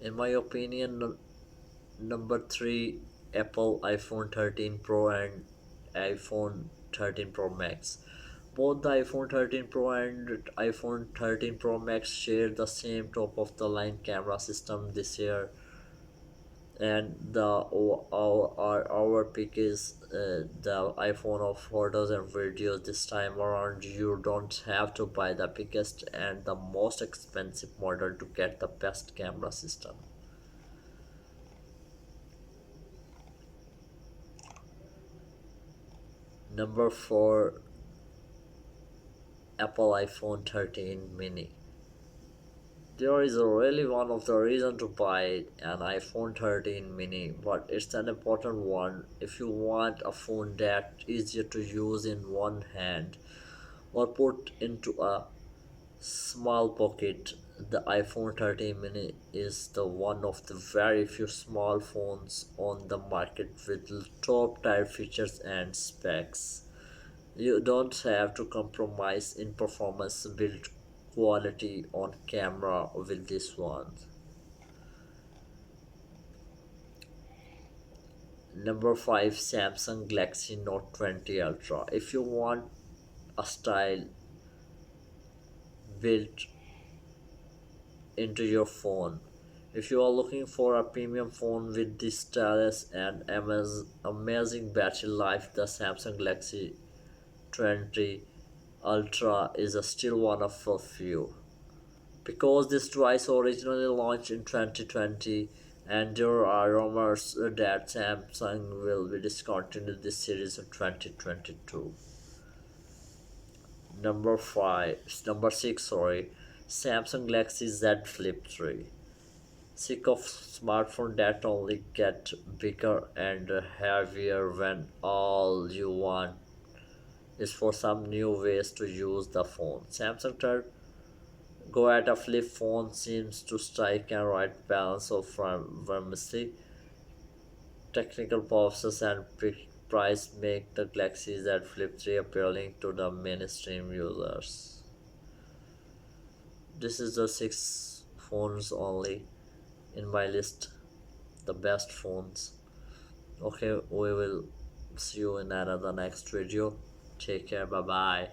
In my opinion, number 3, Apple iPhone 13 Pro and iPhone 13 Pro Max. Both the iPhone 13 Pro and iPhone 13 Pro Max share the same top of the line camera system this year, and our pick is the iPhone of photos and videos. This time around, you don't have to buy the biggest and the most expensive model to get the best camera system. Number 4, Apple iPhone 13 mini. There is really one of the reason to buy an iPhone 13 mini, but it's an important one if you want a phone that easier to use in one hand or put into a small pocket. The iPhone 13 mini is the one of the very few small phones on the market with top tier features and specs. You don't have to compromise in performance build quality on camera with this one. Number 5, Samsung Galaxy Note 20 Ultra. If you want a style built into your phone, if you are looking for a premium phone with this stylish and amazing battery life, the Samsung Galaxy 20 Ultra is still one of a few. Because this device originally launched in 2020, and there are rumors that Samsung will be discontinued this series in 2022. Number 6, sorry, Samsung Galaxy Z Flip 3. Sick of smartphone that only get bigger and heavier when all you want is for some new ways to use the phone. Samsung third go at a flip phone seems to strike a right balance of firmness, technical purposes, and price make the Galaxy Z Flip 3 appealing to the mainstream users. This is the 6 phones only in my list, the best phones. Okay, we will see you in another next video. Take care, bye bye.